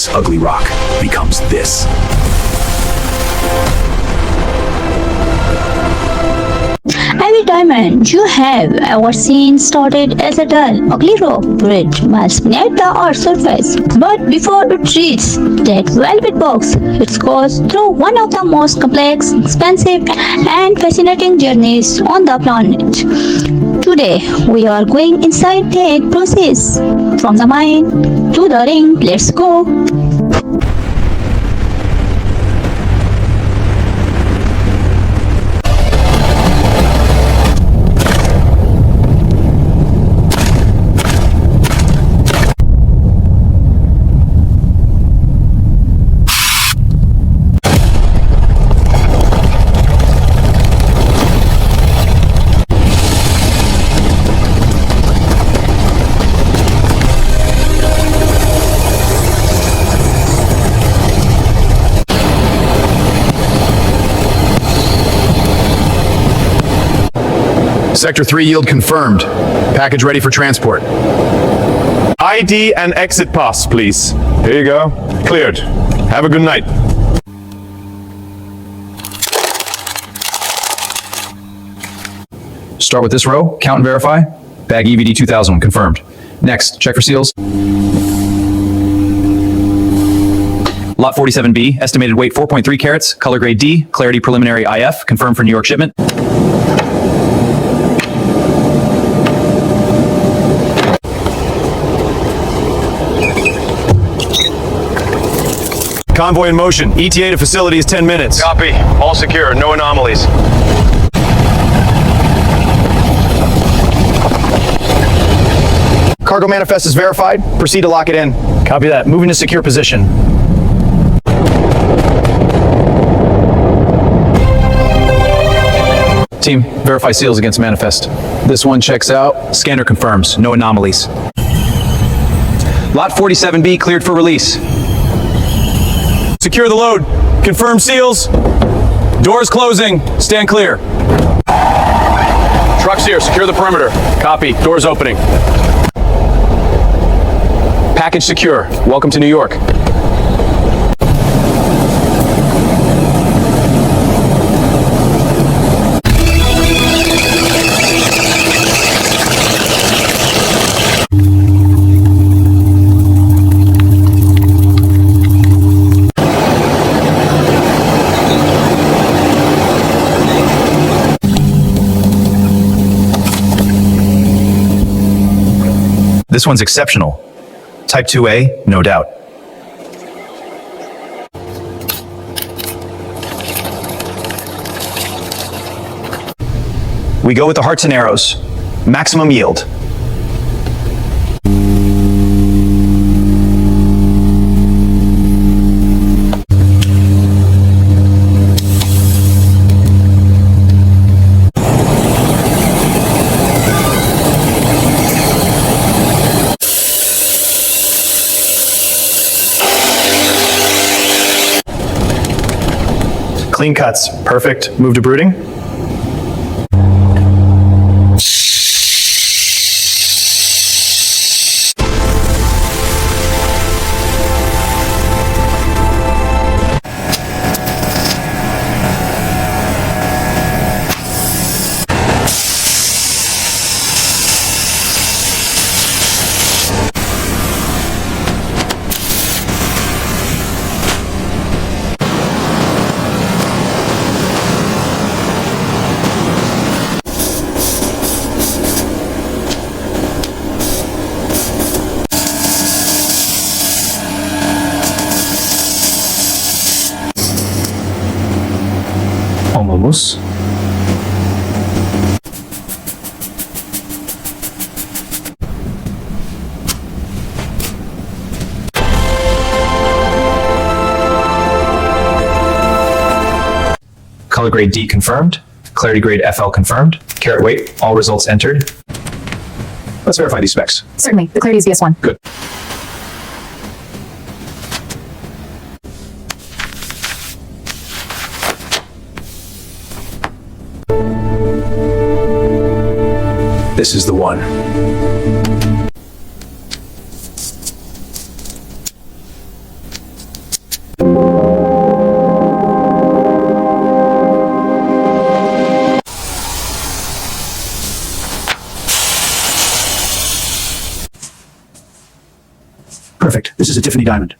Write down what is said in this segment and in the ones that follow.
this ugly rock becomes this. Every diamond you have ever seen started as a dull, ugly rock which melts beneath the earth's surface. But before it reaches that velvet box, it goes through one of the most complex, expensive, and fascinating journeys on the planet. Today, we are going inside that process. From the mine to the ring, let's go. Sector 3 yield confirmed. Package ready for transport. ID and exit pass, please. Here you go. Cleared. Have a good night. Start with this row, count and verify. Bag EVD 2000, confirmed. Next, check for seals. Lot 47B, estimated weight 4.3 carats, color grade D, clarity preliminary IF, confirmed for New York shipment. Convoy in motion. ETA to facility is 10 minutes. Copy. All secure. No anomalies. Cargo manifest is verified. Proceed to lock it in. Copy that. Moving to secure position. Team, verify seals against manifest. This one checks out. Scanner confirms. No anomalies. Lot 47B cleared for release. Secure the load. Confirm seals. Doors closing. Stand clear. Trucks here. Secure the perimeter. Copy. Doors opening. Package secure. Welcome to New York. This one's exceptional. Type 2A, no doubt. We go with the hearts and arrows. Maximum yield. Clean cuts, perfect. Move to brooding. Almost. Color grade D confirmed. Clarity grade FL confirmed. Carat weight, all results entered. Let's verify these specs. Certainly. The clarity is BS1. Good. This is the one. Perfect. This is a Tiffany diamond.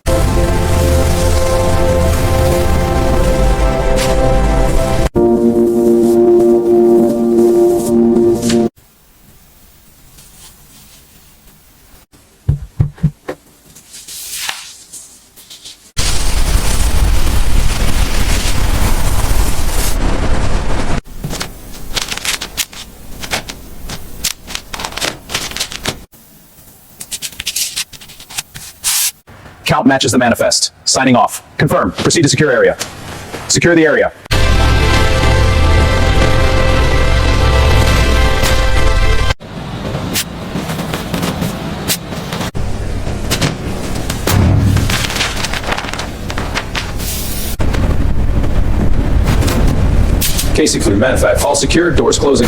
Count matches the manifest. Signing off. Confirm. Proceed to secure area. Secure the area. Casing clear. Manifest. All secure. Doors closing.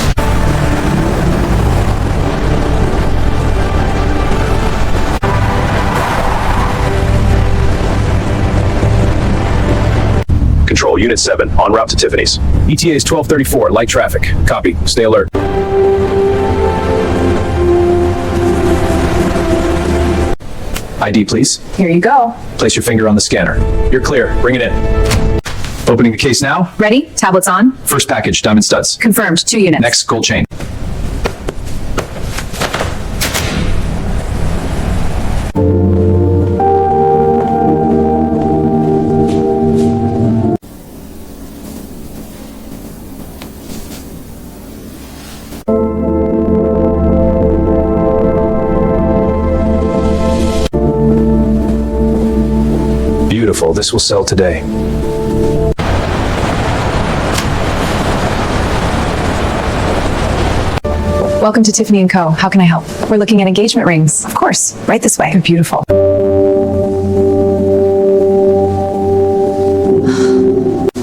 Control, Unit 7, en route to Tiffany's. ETA is 12:34, light traffic. Copy, stay alert. ID, please. Here you go. Place your finger on the scanner. You're clear, bring it in. Opening the case now. Ready? Tablets on. First package, diamond studs. Confirmed. 2 units. Next, gold chain. Beautiful. This will sell today. Welcome to Tiffany & Co. How can I help? We're looking at engagement rings. Of course. Right this way. They're beautiful.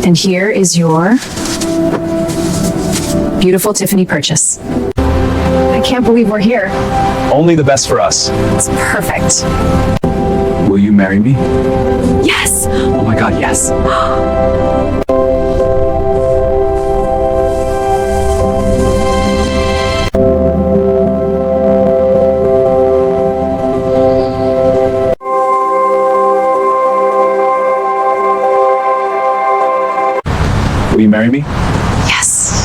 And here is your beautiful Tiffany purchase. I can't believe we're here. Only the best for us. It's perfect. Will you marry me? Yes! Oh my God, yes. Will you marry me? Yes.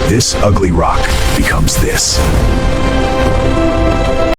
This ugly rock becomes this.